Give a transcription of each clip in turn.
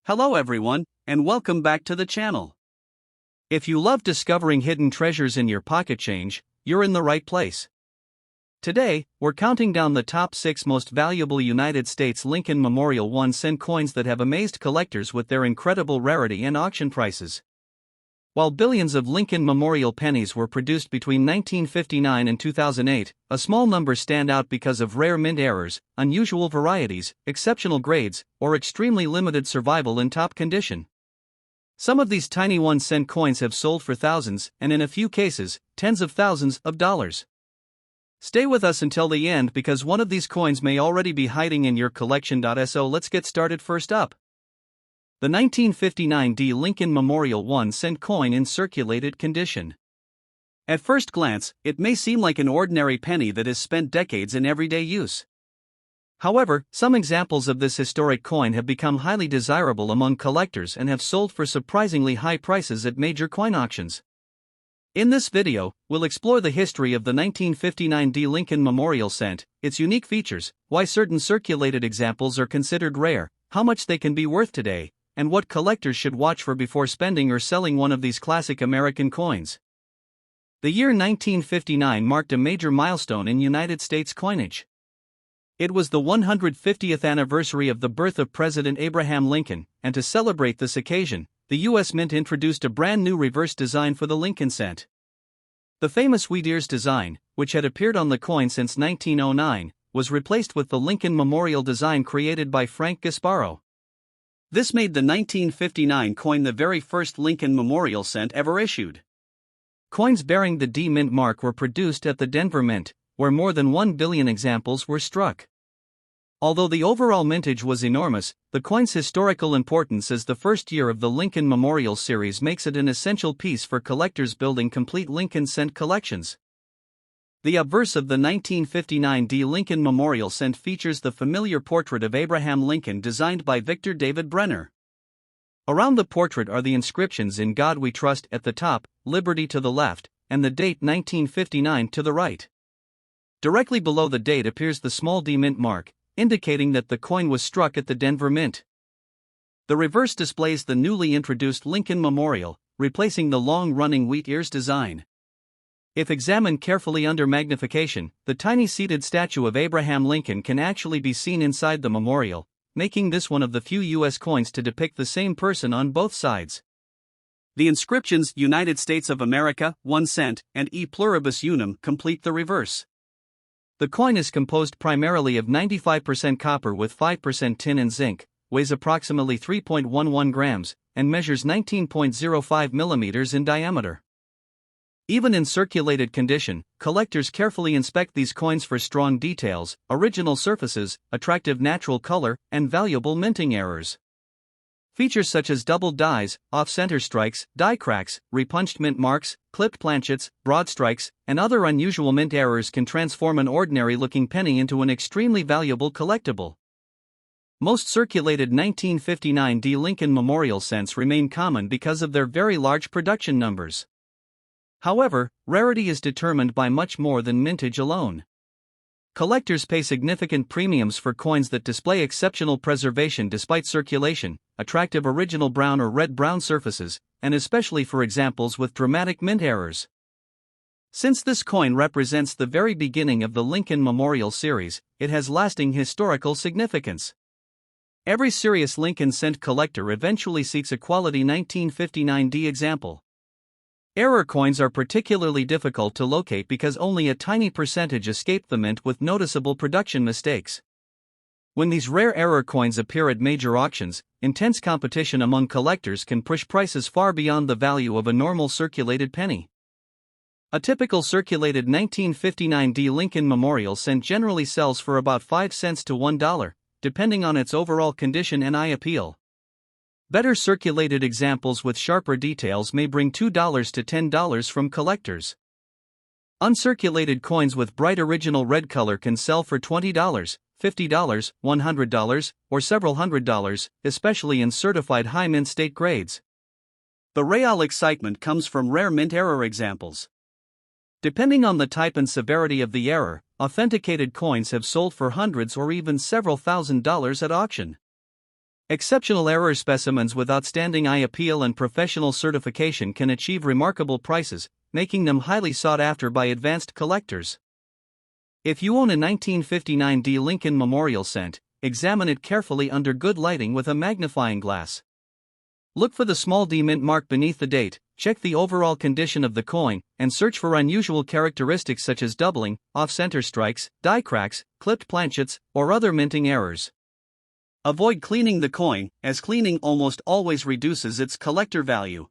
Hello everyone, and welcome back to the channel. If you love discovering hidden treasures in your pocket change, you're in the right place. Today, we're counting down the top 6 most valuable United States Lincoln Memorial 1-cent coins that have amazed collectors with their incredible rarity and auction prices. While billions of Lincoln Memorial pennies were produced between 1959 and 2008, a small number stand out because of rare mint errors, unusual varieties, exceptional grades, or extremely limited survival in top condition. Some of these tiny 1-cent coins have sold for thousands, and in a few cases, tens of thousands of dollars. Stay with us until the end because one of these coins may already be hiding in your collection. So let's get started. First up, the 1959 D Lincoln Memorial 1-cent coin in circulated condition. At first glance, it may seem like an ordinary penny that has spent decades in everyday use. However, some examples of this historic coin have become highly desirable among collectors and have sold for surprisingly high prices at major coin auctions. In this video, we'll explore the history of the 1959 D Lincoln Memorial cent, its unique features, why certain circulated examples are considered rare, how much they can be worth today, and what collectors should watch for before spending or selling one of these classic American coins. The year 1959 marked a major milestone in United States coinage. It was the 150th anniversary of the birth of President Abraham Lincoln, and to celebrate this occasion, the U.S. Mint introduced a brand new reverse design for the Lincoln cent. The famous wheat ears design, which had appeared on the coin since 1909, was replaced with the Lincoln Memorial design created by Frank Gasparo. This made the 1959 coin the very first Lincoln Memorial cent ever issued. Coins bearing the D Mint mark were produced at the Denver Mint, where more than 1 billion examples were struck. Although the overall mintage was enormous, the coin's historical importance as the first year of the Lincoln Memorial series makes it an essential piece for collectors building complete Lincoln cent collections. The obverse of the 1959 D Lincoln Memorial cent features the familiar portrait of Abraham Lincoln designed by Victor David Brenner. Around the portrait are the inscriptions "In God We Trust" at the top, "Liberty" to the left, and the date 1959 to the right. Directly below the date appears the small D Mint mark, indicating that the coin was struck at the Denver Mint. The reverse displays the newly introduced Lincoln Memorial, replacing the long-running wheat ears design. If examined carefully under magnification, the tiny seated statue of Abraham Lincoln can actually be seen inside the memorial, making this one of the few U.S. coins to depict the same person on both sides. The inscriptions "United States of America, 1 cent," and "E pluribus unum" complete the reverse. The coin is composed primarily of 95% copper with 5% tin and zinc, weighs approximately 3.11 grams, and measures 19.05 millimeters in diameter. Even in circulated condition, collectors carefully inspect these coins for strong details, original surfaces, attractive natural color, and valuable minting errors. Features such as doubled dies, off-center strikes, die cracks, repunched mint marks, clipped planchets, broad strikes, and other unusual mint errors can transform an ordinary-looking penny into an extremely valuable collectible. Most circulated 1959 D Lincoln Memorial cents remain common because of their very large production numbers. However, rarity is determined by much more than mintage alone. Collectors pay significant premiums for coins that display exceptional preservation despite circulation, attractive original brown or red-brown surfaces, and especially for examples with dramatic mint errors. Since this coin represents the very beginning of the Lincoln Memorial series, it has lasting historical significance. Every serious Lincoln cent collector eventually seeks a quality 1959 D example. Error coins are particularly difficult to locate because only a tiny percentage escape the mint with noticeable production mistakes. When these rare error coins appear at major auctions, intense competition among collectors can push prices far beyond the value of a normal circulated penny. A typical circulated 1959 D Lincoln Memorial cent generally sells for about 5 cents to $1, depending on its overall condition and eye appeal. Better circulated examples with sharper details may bring $2 to $10 from collectors. Uncirculated coins with bright original red color can sell for $20, $50, $100, or several $100s, especially in certified high mint state grades. The real excitement comes from rare mint error examples. Depending on the type and severity of the error, authenticated coins have sold for hundreds or even several $1,000s at auction. Exceptional error specimens with outstanding eye appeal and professional certification can achieve remarkable prices, making them highly sought after by advanced collectors. If you own a 1959 D Lincoln Memorial cent, examine it carefully under good lighting with a magnifying glass. Look for the small D mint mark beneath the date, check the overall condition of the coin, and search for unusual characteristics such as doubling, off-center strikes, die cracks, clipped planchets, or other minting errors. Avoid cleaning the coin, as cleaning almost always reduces its collector value.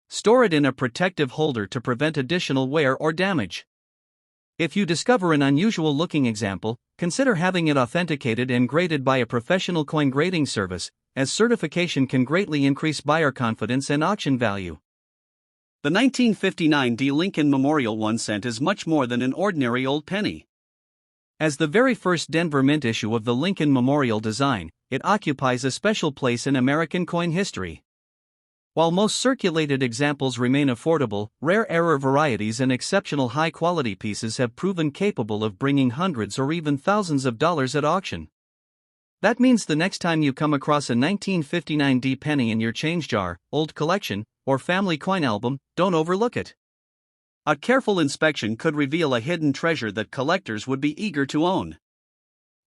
Store it in a protective holder to prevent additional wear or damage. If you discover an unusual-looking example, consider having it authenticated and graded by a professional coin grading service, as certification can greatly increase buyer confidence and auction value. The 1959 D Lincoln Memorial 1 cent is much more than an ordinary old penny. As the very first Denver Mint issue of the Lincoln Memorial design, it occupies a special place in American coin history. While most circulated examples remain affordable, rare error varieties and exceptional high-quality pieces have proven capable of bringing hundreds or even thousands of dollars at auction. That means the next time you come across a 1959 D penny in your change jar, old collection, or family coin album, don't overlook it. A careful inspection could reveal a hidden treasure that collectors would be eager to own.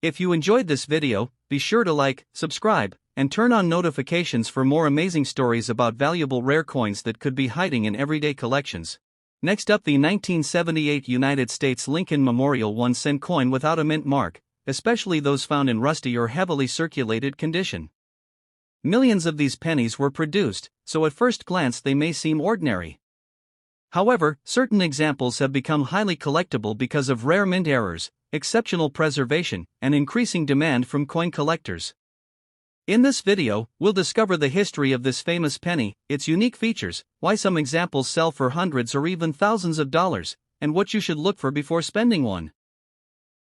If you enjoyed this video, be sure to like, subscribe, and turn on notifications for more amazing stories about valuable rare coins that could be hiding in everyday collections. Next up, the 1978 United States Lincoln Memorial 1 cent coin without a mint mark, especially those found in rusty or heavily circulated condition. Millions of these pennies were produced, so at first glance they may seem ordinary. However, certain examples have become highly collectible because of rare mint errors, exceptional preservation, and increasing demand from coin collectors. In this video, we'll discover the history of this famous penny, its unique features, why some examples sell for hundreds or even thousands of dollars, and what you should look for before spending one.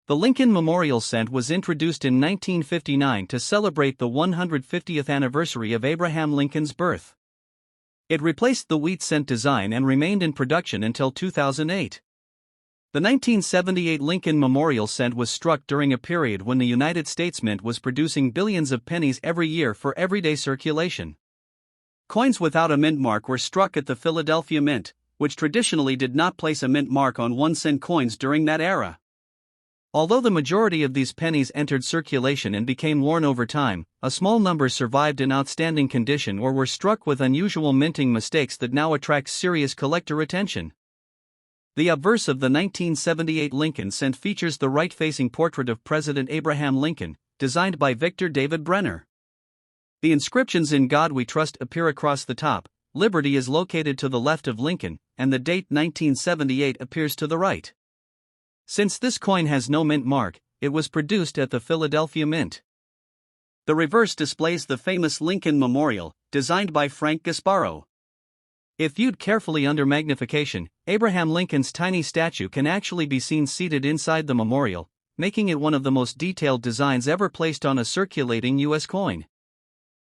The Lincoln Memorial cent was introduced in 1959 to celebrate the 150th anniversary of Abraham Lincoln's birth. It replaced the wheat cent design and remained in production until 2008. The 1978 Lincoln Memorial cent was struck during a period when the United States Mint was producing billions of pennies every year for everyday circulation. Coins without a mint mark were struck at the Philadelphia Mint, which traditionally did not place a mint mark on 1 cent coins during that era. Although the majority of these pennies entered circulation and became worn over time, a small number survived in outstanding condition or were struck with unusual minting mistakes that now attract serious collector attention. The obverse of the 1978 Lincoln cent features the right-facing portrait of President Abraham Lincoln, designed by Victor David Brenner. The inscriptions "In God We Trust" appear across the top, Liberty is located to the left of Lincoln, and the date 1978 appears to the right. Since this coin has no mint mark, it was produced at the Philadelphia Mint. The reverse displays the famous Lincoln Memorial, designed by Frank Gasparo. If viewed carefully under magnification, Abraham Lincoln's tiny statue can actually be seen seated inside the memorial, making it one of the most detailed designs ever placed on a circulating U.S. coin.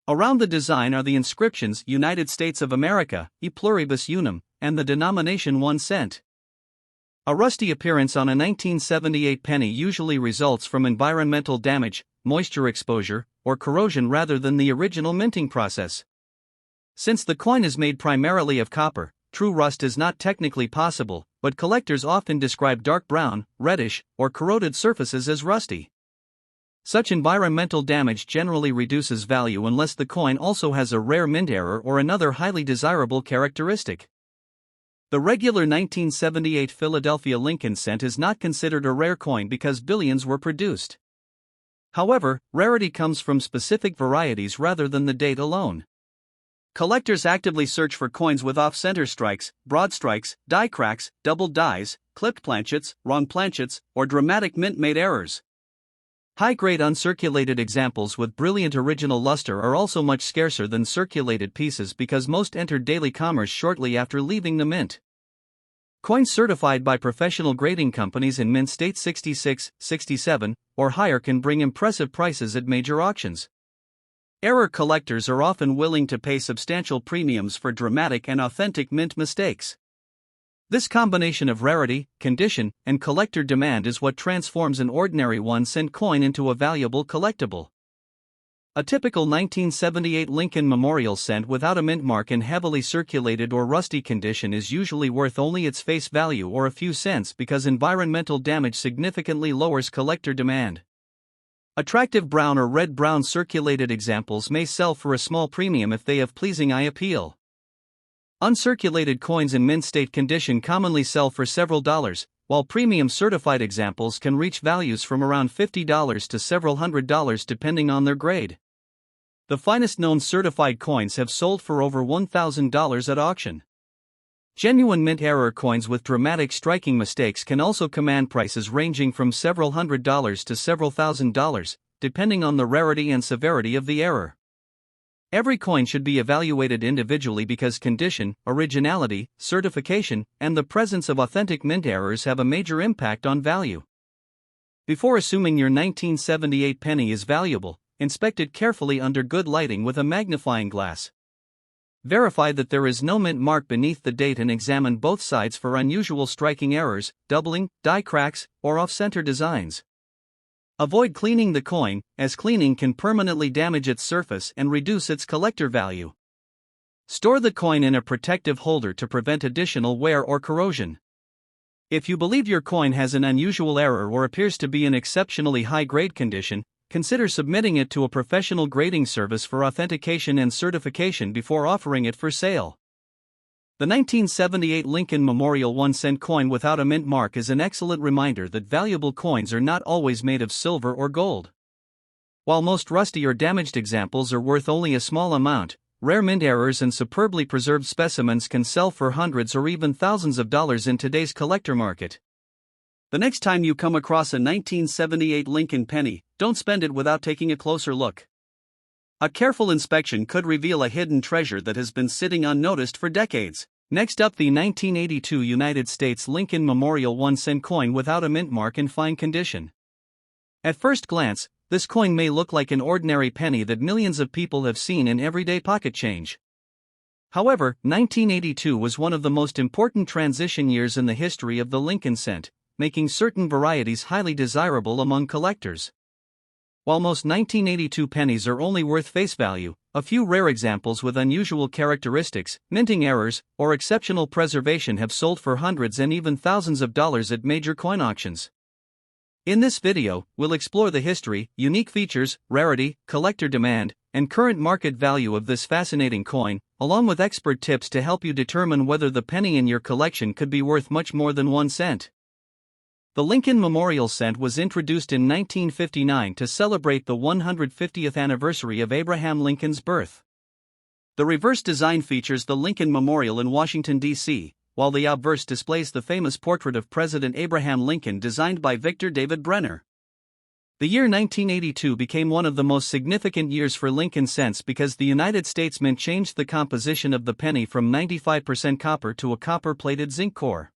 Around the design are the inscriptions "United States of America, E Pluribus Unum," and the denomination 1 cent. A rusty appearance on a 1978 penny usually results from environmental damage, moisture exposure, or corrosion rather than the original minting process. Since the coin is made primarily of copper, true rust is not technically possible, but collectors often describe dark brown, reddish, or corroded surfaces as rusty. Such environmental damage generally reduces value unless the coin also has a rare mint error or another highly desirable characteristic. The regular 1978 Philadelphia Lincoln cent is not considered a rare coin because billions were produced. However, rarity comes from specific varieties rather than the date alone. Collectors actively search for coins with off-center strikes, broad strikes, die cracks, doubled dies, clipped planchets, wrong planchets, or dramatic mint-made errors. High-grade uncirculated examples with brilliant original luster are also much scarcer than circulated pieces because most entered daily commerce shortly after leaving the mint. Coins certified by professional grading companies in mint state 66, 67, or higher can bring impressive prices at major auctions. Error collectors are often willing to pay substantial premiums for dramatic and authentic mint mistakes. This combination of rarity, condition, and collector demand is what transforms an ordinary 1 cent coin into a valuable collectible. A typical 1978 Lincoln Memorial cent without a mint mark in heavily circulated or rusty condition is usually worth only its face value or a few cents because environmental damage significantly lowers collector demand. Attractive brown or red-brown circulated examples may sell for a small premium if they have pleasing eye appeal. Uncirculated coins in mint state condition commonly sell for several dollars, while premium certified examples can reach values from around $50 to several $100 depending on their grade. The finest known certified coins have sold for over $1,000 at auction. Genuine mint error coins with dramatic striking mistakes can also command prices ranging from several $100s to several $1,000, depending on the rarity and severity of the error. Every coin should be evaluated individually because condition, originality, certification, and the presence of authentic mint errors have a major impact on value. Before assuming your 1978 penny is valuable, inspect it carefully under good lighting with a magnifying glass. Verify that there is no mint mark beneath the date and examine both sides for unusual striking errors, doubling, die cracks, or off-center designs. Avoid cleaning the coin, as cleaning can permanently damage its surface and reduce its collector value. Store the coin in a protective holder to prevent additional wear or corrosion. If you believe your coin has an unusual error or appears to be in exceptionally high-grade condition, consider submitting it to a professional grading service for authentication and certification before offering it for sale. The 1978 Lincoln Memorial 1-cent coin without a mint mark is an excellent reminder that valuable coins are not always made of silver or gold. While most rusty or damaged examples are worth only a small amount, rare mint errors and superbly preserved specimens can sell for hundreds or even thousands of dollars in today's collector market. The next time you come across a 1978 Lincoln penny, don't spend it without taking a closer look. A careful inspection could reveal a hidden treasure that has been sitting unnoticed for decades. Next up, the 1982 United States Lincoln Memorial 1-cent coin without a mint mark in fine condition. At first glance, this coin may look like an ordinary penny that millions of people have seen in everyday pocket change. However, 1982 was one of the most important transition years in the history of the Lincoln cent, making certain varieties highly desirable among collectors. While most 1982 pennies are only worth face value, a few rare examples with unusual characteristics, minting errors, or exceptional preservation have sold for hundreds and even thousands of dollars at major coin auctions. In this video, we'll explore the history, unique features, rarity, collector demand, and current market value of this fascinating coin, along with expert tips to help you determine whether the penny in your collection could be worth much more than 1 cent. The Lincoln Memorial cent was introduced in 1959 to celebrate the 150th anniversary of Abraham Lincoln's birth. The reverse design features the Lincoln Memorial in Washington, D.C., while the obverse displays the famous portrait of President Abraham Lincoln designed by Victor David Brenner. The year 1982 became one of the most significant years for Lincoln cents because the United States Mint changed the composition of the penny from 95% copper to a copper-plated zinc core.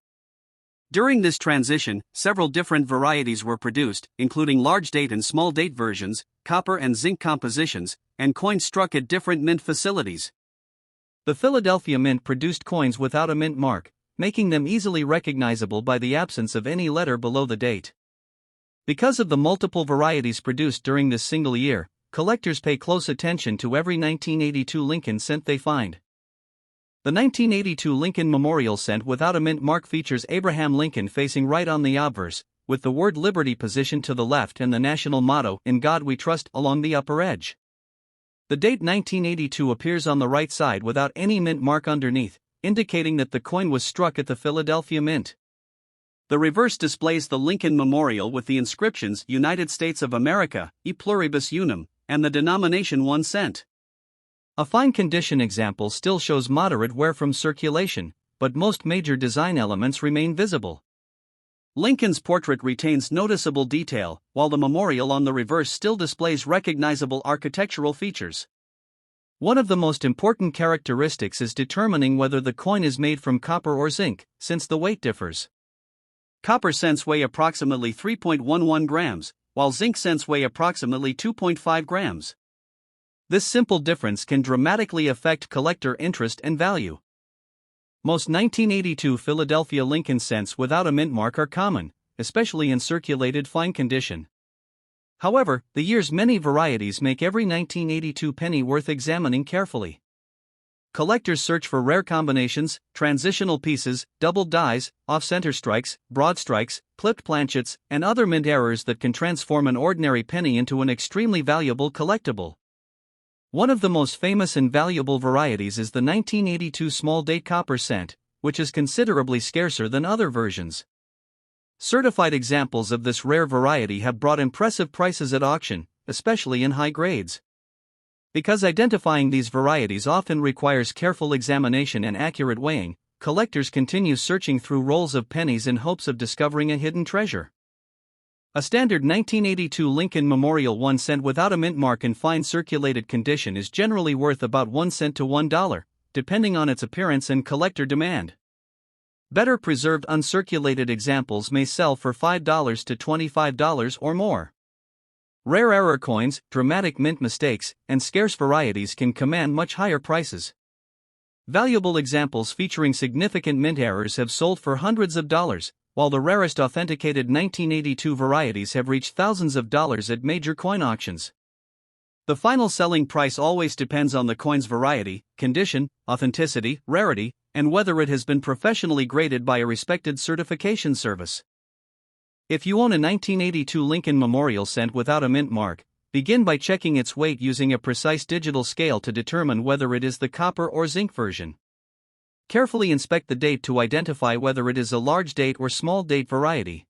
During this transition, several different varieties were produced, including large date and small date versions, copper and zinc compositions, and coins struck at different mint facilities. The Philadelphia Mint produced coins without a mint mark, making them easily recognizable by the absence of any letter below the date. Because of the multiple varieties produced during this single year, collectors pay close attention to every 1982 Lincoln cent they find. The 1982 Lincoln Memorial cent without a mint mark features Abraham Lincoln facing right on the obverse, with the word Liberty positioned to the left and the national motto, "In God We Trust," along the upper edge. The date 1982 appears on the right side without any mint mark underneath, indicating that the coin was struck at the Philadelphia Mint. The reverse displays the Lincoln Memorial with the inscriptions "United States of America, e pluribus unum," and the denomination 1 cent. A fine condition example still shows moderate wear from circulation, but most major design elements remain visible. Lincoln's portrait retains noticeable detail, while the memorial on the reverse still displays recognizable architectural features. One of the most important characteristics is determining whether the coin is made from copper or zinc, since the weight differs. Copper cents weigh approximately 3.11 grams, while zinc cents weigh approximately 2.5 grams. This simple difference can dramatically affect collector interest and value. Most 1982 Philadelphia Lincoln cents without a mint mark are common, especially in circulated fine condition. However, the year's many varieties make every 1982 penny worth examining carefully. Collectors search for rare combinations, transitional pieces, doubled dies, off-center strikes, broad strikes, clipped planchets, and other mint errors that can transform an ordinary penny into an extremely valuable collectible. One of the most famous and valuable varieties is the 1982 small date copper cent, which is considerably scarcer than other versions. Certified examples of this rare variety have brought impressive prices at auction, especially in high grades. Because identifying these varieties often requires careful examination and accurate weighing, collectors continue searching through rolls of pennies in hopes of discovering a hidden treasure. A standard 1982 Lincoln Memorial 1 cent without a mint mark in fine circulated condition is generally worth about 1 cent to $1, depending on its appearance and collector demand. Better preserved uncirculated examples may sell for $5 to $25 or more. Rare error coins, dramatic mint mistakes, and scarce varieties can command much higher prices. Valuable examples featuring significant mint errors have sold for hundreds of dollars, while the rarest authenticated 1982 varieties have reached thousands of dollars at major coin auctions. The final selling price always depends on the coin's variety, condition, authenticity, rarity, and whether it has been professionally graded by a respected certification service. If you own a 1982 Lincoln Memorial cent without a mint mark, begin by checking its weight using a precise digital scale to determine whether it is the copper or zinc version. Carefully inspect the date to identify whether it is a large date or small date variety.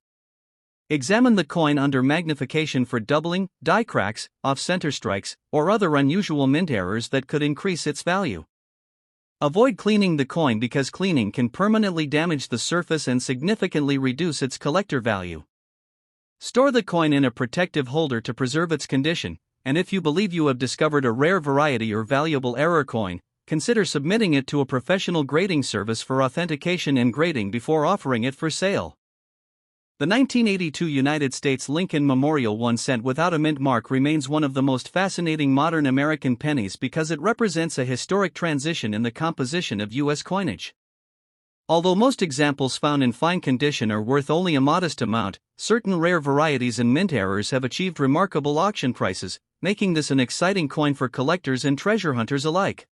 Examine the coin under magnification for doubling, die cracks, off-center strikes, or other unusual mint errors that could increase its value. Avoid cleaning the coin because cleaning can permanently damage the surface and significantly reduce its collector value. Store the coin in a protective holder to preserve its condition, and if you believe you have discovered a rare variety or valuable error coin, consider submitting it to a professional grading service for authentication and grading before offering it for sale. The 1982 United States Lincoln Memorial 1 cent without a mint mark remains one of the most fascinating modern American pennies because it represents a historic transition in the composition of U.S. coinage. Although most examples found in fine condition are worth only a modest amount, certain rare varieties and mint errors have achieved remarkable auction prices, making this an exciting coin for collectors and treasure hunters alike.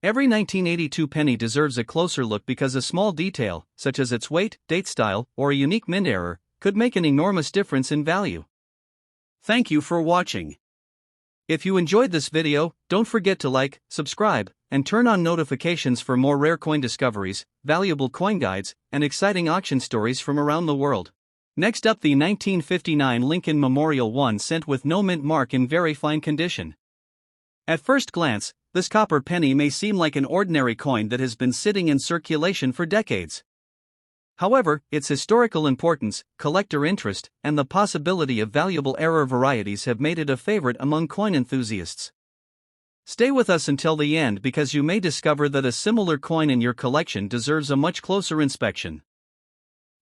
Every 1982 penny deserves a closer look because a small detail, such as its weight, date style, or a unique mint error, could make an enormous difference in value. Thank you for watching. If you enjoyed this video, don't forget to like, subscribe, and turn on notifications for more rare coin discoveries, valuable coin guides, and exciting auction stories from around the world. Next up, the 1959 Lincoln Memorial 1 cent with no mint mark in very fine condition. At first glance, this copper penny may seem like an ordinary coin that has been sitting in circulation for decades. However, its historical importance, collector interest, and the possibility of valuable error varieties have made it a favorite among coin enthusiasts. Stay with us until the end because you may discover that a similar coin in your collection deserves a much closer inspection.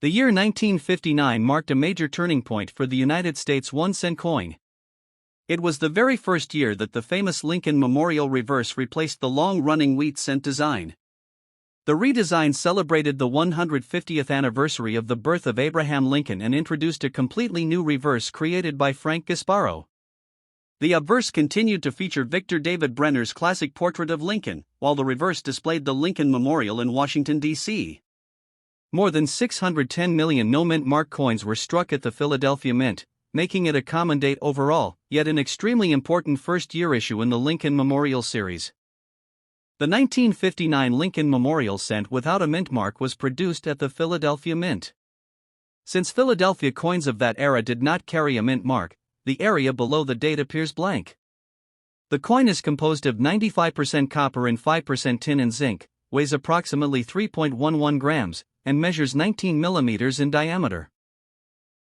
The year 1959 marked a major turning point for the United States 1 cent coin. It was the very first year that the famous Lincoln Memorial reverse replaced the long-running wheat cent design. The redesign celebrated the 150th anniversary of the birth of Abraham Lincoln and introduced a completely new reverse created by Frank Gasparo. The obverse continued to feature Victor David Brenner's classic portrait of Lincoln, while the reverse displayed the Lincoln Memorial in Washington, D.C. More than 610 million no-mint mark coins were struck at the Philadelphia Mint, making it a common date overall, yet an extremely important first-year issue in the Lincoln Memorial series. The 1959 Lincoln Memorial cent without a mint mark was produced at the Philadelphia Mint. Since Philadelphia coins of that era did not carry a mint mark, the area below the date appears blank. The coin is composed of 95% copper and 5% tin and zinc, weighs approximately 3.11 grams, and measures 19 millimeters in diameter.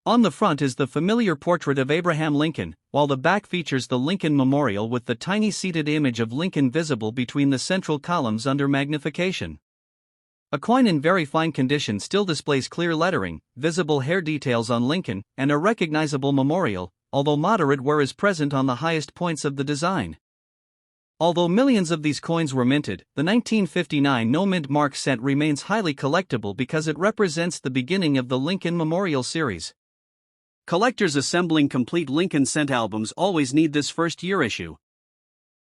On the front is the familiar portrait of Abraham Lincoln, while the back features the Lincoln Memorial with the tiny seated image of Lincoln visible between the central columns under magnification. A coin in very fine condition still displays clear lettering, visible hair details on Lincoln, and a recognizable memorial, although moderate wear is present on the highest points of the design. Although millions of these coins were minted, the 1959 no-mint mark cent remains highly collectible because it represents the beginning of the Lincoln Memorial series. Collectors assembling complete Lincoln cent albums always need this first-year issue.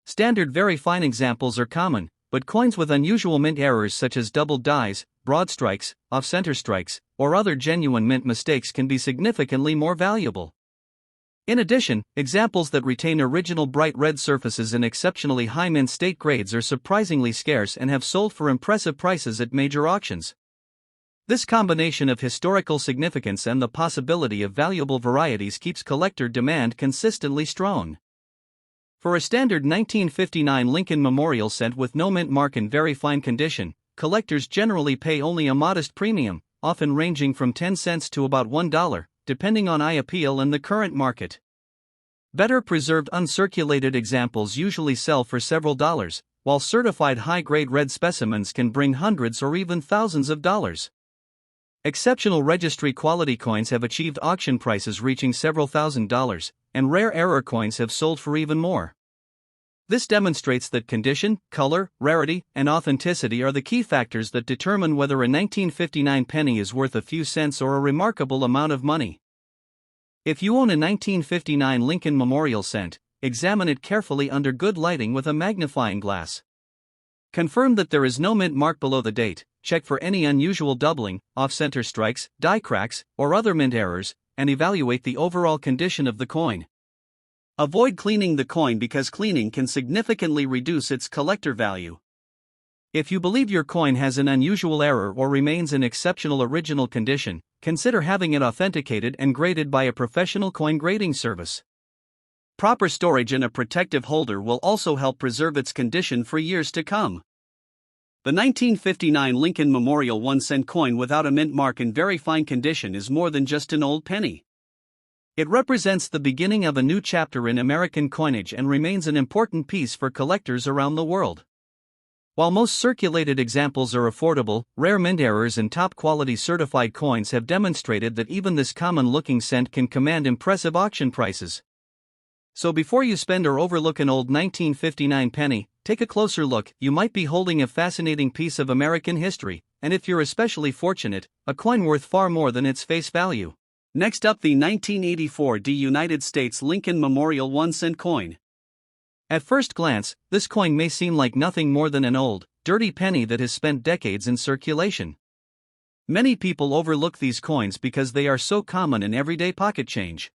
Standard very fine examples are common, but coins with unusual mint errors such as doubled dies, broad strikes, off-center strikes, or other genuine mint mistakes can be significantly more valuable. In addition, examples that retain original bright red surfaces in exceptionally high mint state grades are surprisingly scarce and have sold for impressive prices at major auctions. This combination of historical significance and the possibility of valuable varieties keeps collector demand consistently strong. For a standard 1959 Lincoln Memorial cent with no mint mark in very fine condition, collectors generally pay only a modest premium, often ranging from 10 cents to about $1, depending on eye appeal and the current market. Better preserved uncirculated examples usually sell for several dollars, while certified high-grade red specimens can bring hundreds or even thousands of dollars. Exceptional registry quality coins have achieved auction prices reaching several $1,000s, and rare error coins have sold for even more. This demonstrates that condition, color, rarity, and authenticity are the key factors that determine whether a 1959 penny is worth a few cents or a remarkable amount of money. If you own a 1959 Lincoln Memorial cent, examine it carefully under good lighting with a magnifying glass. Confirm that there is no mint mark below the date, check for any unusual doubling, off-center strikes, die cracks, or other mint errors, and evaluate the overall condition of the coin. Avoid cleaning the coin because cleaning can significantly reduce its collector value. If you believe your coin has an unusual error or remains in exceptional original condition, consider having it authenticated and graded by a professional coin grading service. Proper storage in a protective holder will also help preserve its condition for years to come. The 1959 Lincoln Memorial 1-cent coin without a mint mark in very fine condition is more than just an old penny. It represents the beginning of a new chapter in American coinage and remains an important piece for collectors around the world. While most circulated examples are affordable, rare mint errors and top-quality certified coins have demonstrated that even this common-looking cent can command impressive auction prices. So before you spend or overlook an old 1959 penny, take a closer look. You might be holding a fascinating piece of American history, and if you're especially fortunate, a coin worth far more than its face value. Next up, the 1984 United States Lincoln Memorial 1-cent coin. At first glance, this coin may seem like nothing more than an old, dirty penny that has spent decades in circulation. Many people overlook these coins because they are so common in everyday pocket change.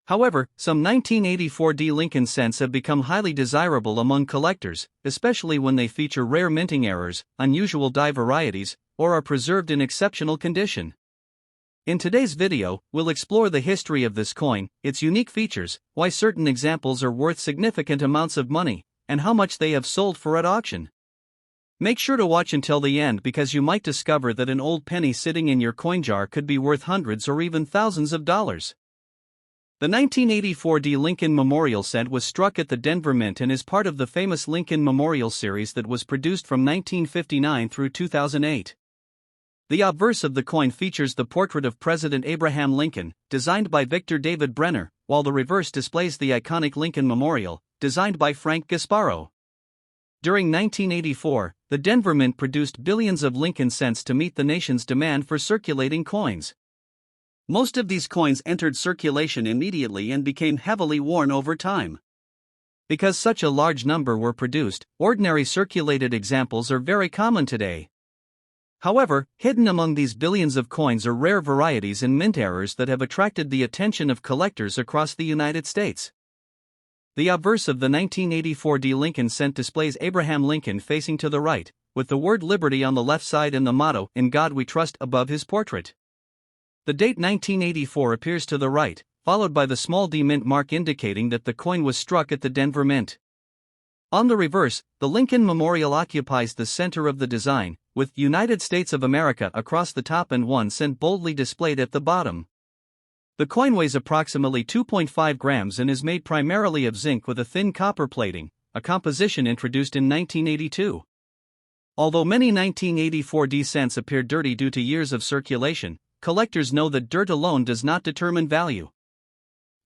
However, some 1984 Lincoln cents have become highly desirable among collectors, especially when they feature rare minting errors, unusual die varieties, or are preserved in exceptional condition. In today's video, we'll explore the history of this coin, its unique features, why certain examples are worth significant amounts of money, and how much they have sold for at auction. Make sure to watch until the end because you might discover that an old penny sitting in your coin jar could be worth hundreds or even thousands of dollars. The 1984 Lincoln Memorial cent was struck at the Denver Mint and is part of the famous Lincoln Memorial series that was produced from 1959 through 2008. The obverse of the coin features the portrait of President Abraham Lincoln, designed by Victor David Brenner, while the reverse displays the iconic Lincoln Memorial, designed by Frank Gasparo. During 1984, the Denver Mint produced billions of Lincoln cents to meet the nation's demand for circulating coins. Most of these coins entered circulation immediately and became heavily worn over time. Because such a large number were produced, ordinary circulated examples are very common today. However, hidden among these billions of coins are rare varieties and mint errors that have attracted the attention of collectors across the United States. The obverse of the 1984 Lincoln cent displays Abraham Lincoln facing to the right, with the word Liberty on the left side and the motto, "In God We Trust," above his portrait. The date 1984 appears to the right, followed by the small d mint mark indicating that the coin was struck at the Denver Mint. On the reverse, the Lincoln Memorial occupies the center of the design, with United States of America across the top and 1 cent boldly displayed at the bottom. The coin weighs approximately 2.5 grams and is made primarily of zinc with a thin copper plating, a composition introduced in 1982. Although many 1984 cents appear dirty due to years of circulation, collectors know that dirt alone does not determine value.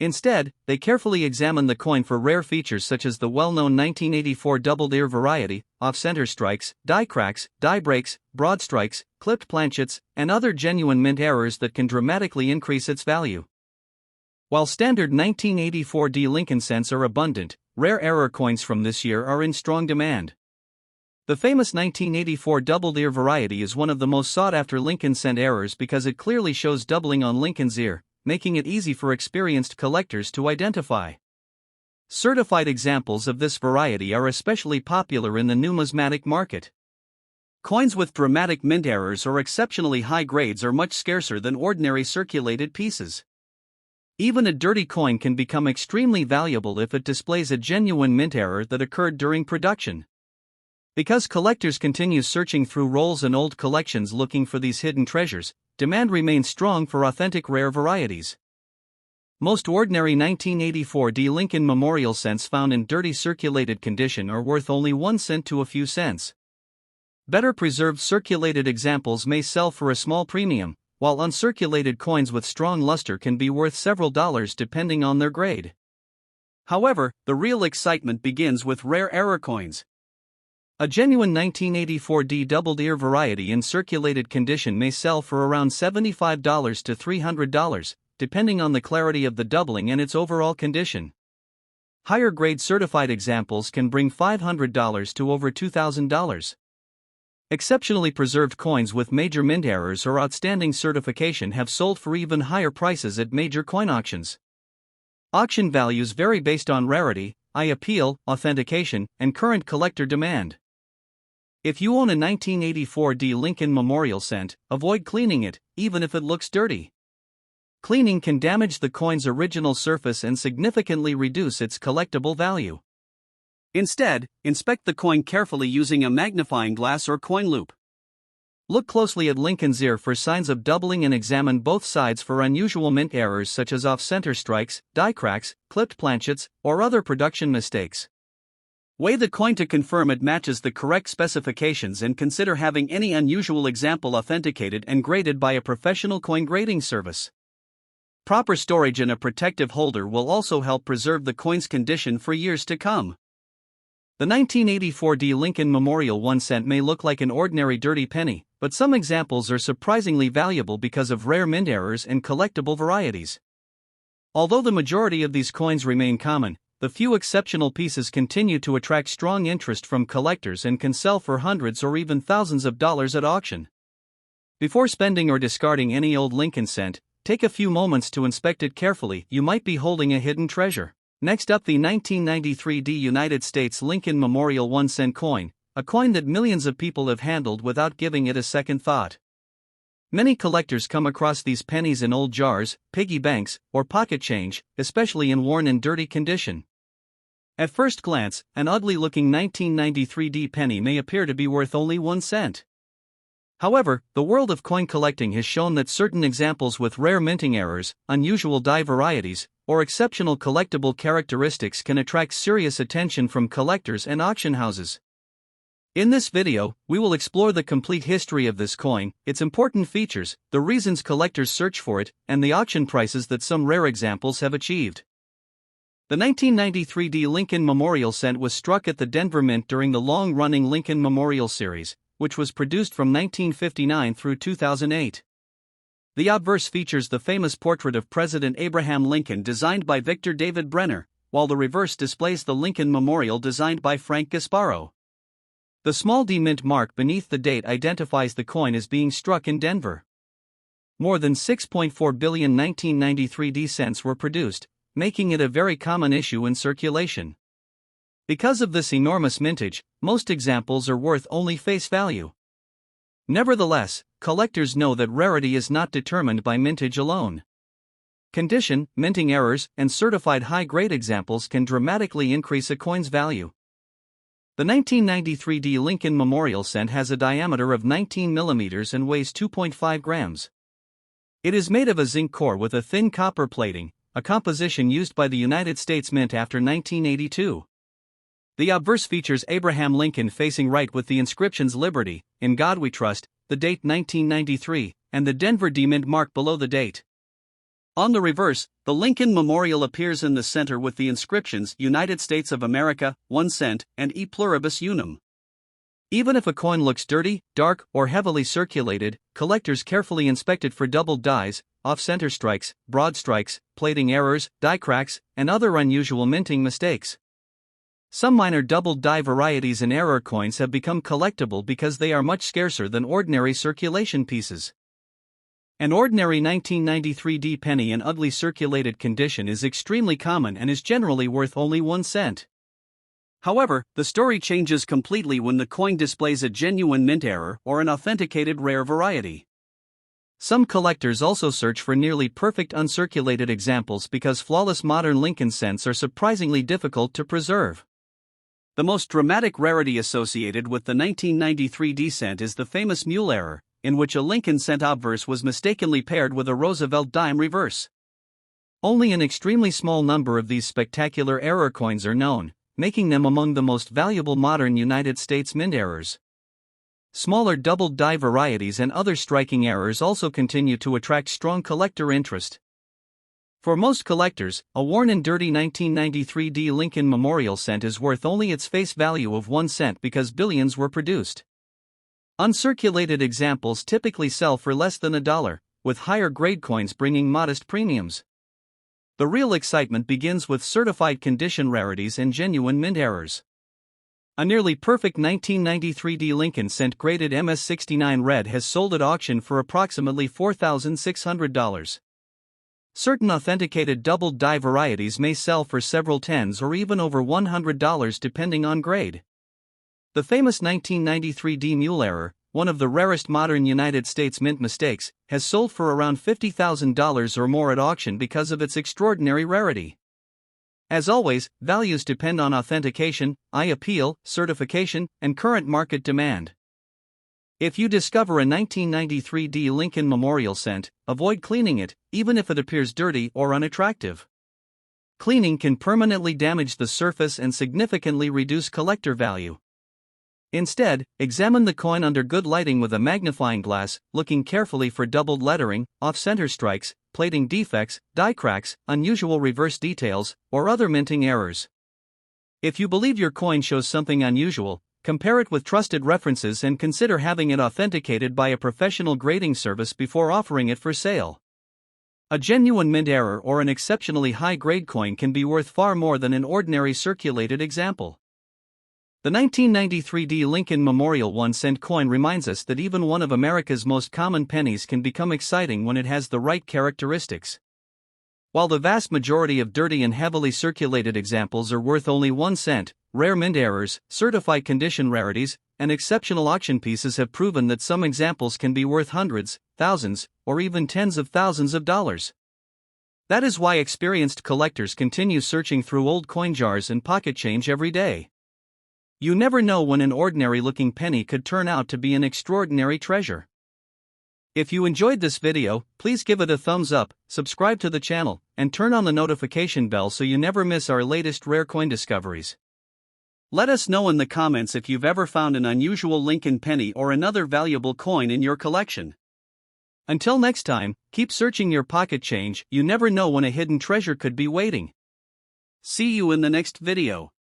Instead, they carefully examine the coin for rare features such as the well-known 1984 doubled ear variety, off-center strikes, die cracks, die breaks, broad strikes, clipped planchets, and other genuine mint errors that can dramatically increase its value. While standard 1984D Lincoln cents are abundant, rare error coins from this year are in strong demand. The famous 1984 doubled ear variety is one of the most sought-after Lincoln cent errors because it clearly shows doubling on Lincoln's ear, making it easy for experienced collectors to identify. Certified examples of this variety are especially popular in the numismatic market. Coins with dramatic mint errors or exceptionally high grades are much scarcer than ordinary circulated pieces. Even a dirty coin can become extremely valuable if it displays a genuine mint error that occurred during production. Because collectors continue searching through rolls and old collections looking for these hidden treasures, demand remains strong for authentic rare varieties. Most ordinary 1984D Lincoln Memorial cents found in dirty circulated condition are worth only 1 cent to a few cents. Better preserved circulated examples may sell for a small premium, while uncirculated coins with strong luster can be worth several dollars depending on their grade. However, the real excitement begins with rare error coins. A genuine 1984D doubled ear variety in circulated condition may sell for around $75 to $300, depending on the clarity of the doubling and its overall condition. Higher grade certified examples can bring $500 to over $2,000. Exceptionally preserved coins with major mint errors or outstanding certification have sold for even higher prices at major coin auctions. Auction values vary based on rarity, eye appeal, authentication, and current collector demand. If you own a 1984D Lincoln Memorial cent, avoid cleaning it, even if it looks dirty. Cleaning can damage the coin's original surface and significantly reduce its collectible value. Instead, inspect the coin carefully using a magnifying glass or coin loupe. Look closely at Lincoln's ear for signs of doubling and examine both sides for unusual mint errors such as off-center strikes, die cracks, clipped planchets, or other production mistakes. Weigh the coin to confirm it matches the correct specifications and consider having any unusual example authenticated and graded by a professional coin grading service. Proper storage in a protective holder will also help preserve the coin's condition for years to come. The 1984D Lincoln Memorial 1 cent may look like an ordinary dirty penny, but some examples are surprisingly valuable because of rare mint errors and collectible varieties. Although the majority of these coins remain common, the few exceptional pieces continue to attract strong interest from collectors and can sell for hundreds or even thousands of dollars at auction. Before spending or discarding any old Lincoln cent, take a few moments to inspect it carefully. You might be holding a hidden treasure. Next up, the 1993D United States Lincoln Memorial 1 cent coin, a coin that millions of people have handled without giving it a second thought. Many collectors come across these pennies in old jars, piggy banks, or pocket change, especially in worn and dirty condition. At first glance, an ugly-looking 1993D penny may appear to be worth only 1 cent. However, the world of coin collecting has shown that certain examples with rare minting errors, unusual die varieties, or exceptional collectible characteristics can attract serious attention from collectors and auction houses. In this video, we will explore the complete history of this coin, its important features, the reasons collectors search for it, and the auction prices that some rare examples have achieved. The 1993D Lincoln Memorial cent was struck at the Denver Mint during the long-running Lincoln Memorial Series, which was produced from 1959 through 2008. The obverse features the famous portrait of President Abraham Lincoln designed by Victor David Brenner, while the reverse displays the Lincoln Memorial designed by Frank Gasparo. The small D mint mark beneath the date identifies the coin as being struck in Denver. More than 6.4 billion 1993D cents were produced, making it a very common issue in circulation. Because of this enormous mintage, most examples are worth only face value. Nevertheless, collectors know that rarity is not determined by mintage alone. Condition, minting errors, and certified high-grade examples can dramatically increase a coin's value. The 1993D Lincoln Memorial cent has a diameter of 19 mm and weighs 2.5 grams. It is made of a zinc core with a thin copper plating, a composition used by the United States Mint after 1982. The obverse features Abraham Lincoln facing right with the inscriptions "Liberty, in God We Trust," the date 1993, and the Denver D mint mark below the date. On the reverse, the Lincoln Memorial appears in the center with the inscriptions "United States of America, 1 cent," and "E pluribus unum." Even if a coin looks dirty, dark, or heavily circulated, collectors carefully inspect it for doubled dies, off-center strikes, broad strikes, plating errors, die cracks, and other unusual minting mistakes. Some minor doubled die varieties in error coins have become collectible because they are much scarcer than ordinary circulation pieces. An ordinary 1993D penny in ugly circulated condition is extremely common and is generally worth only 1 cent. However, the story changes completely when the coin displays a genuine mint error or an authenticated rare variety. Some collectors also search for nearly perfect uncirculated examples because flawless modern Lincoln cents are surprisingly difficult to preserve. The most dramatic rarity associated with the 1993D cent is the famous mule error, in which a Lincoln cent obverse was mistakenly paired with a Roosevelt dime reverse. Only an extremely small number of these spectacular error coins are known, making them among the most valuable modern United States mint errors. Smaller doubled die varieties and other striking errors also continue to attract strong collector interest. For most collectors, a worn and dirty 1993D Lincoln Memorial cent is worth only its face value of 1 cent because billions were produced. Uncirculated examples typically sell for less than $1, with higher grade coins bringing modest premiums. The real excitement begins with certified condition rarities and genuine mint errors. A nearly perfect 1993D Lincoln cent graded MS69 red has sold at auction for approximately $4,600. Certain authenticated doubled die varieties may sell for several tens or even over $100 depending on grade. The famous 1993D mule error, one of the rarest modern United States mint mistakes, has sold for around $50,000 or more at auction because of its extraordinary rarity. As always, values depend on authentication, eye appeal, certification, and current market demand. If you discover a 1993D Lincoln Memorial cent, avoid cleaning it, even if it appears dirty or unattractive. Cleaning can permanently damage the surface and significantly reduce collector value. Instead, examine the coin under good lighting with a magnifying glass, looking carefully for doubled lettering, off-center strikes, plating defects, die cracks, unusual reverse details, or other minting errors. If you believe your coin shows something unusual, compare it with trusted references and consider having it authenticated by a professional grading service before offering it for sale. A genuine mint error or an exceptionally high-grade coin can be worth far more than an ordinary circulated example. The 1993D Lincoln Memorial 1 cent coin reminds us that even one of America's most common pennies can become exciting when it has the right characteristics. While the vast majority of dirty and heavily circulated examples are worth only 1 cent, rare mint errors, certified condition rarities, and exceptional auction pieces have proven that some examples can be worth hundreds, thousands, or even tens of thousands of dollars. That is why experienced collectors continue searching through old coin jars and pocket change every day. You never know when an ordinary-looking penny could turn out to be an extraordinary treasure. If you enjoyed this video, please give it a thumbs up, subscribe to the channel, and turn on the notification bell so you never miss our latest rare coin discoveries. Let us know in the comments if you've ever found an unusual Lincoln penny or another valuable coin in your collection. Until next time, keep searching your pocket change. You never know when a hidden treasure could be waiting. See you in the next video.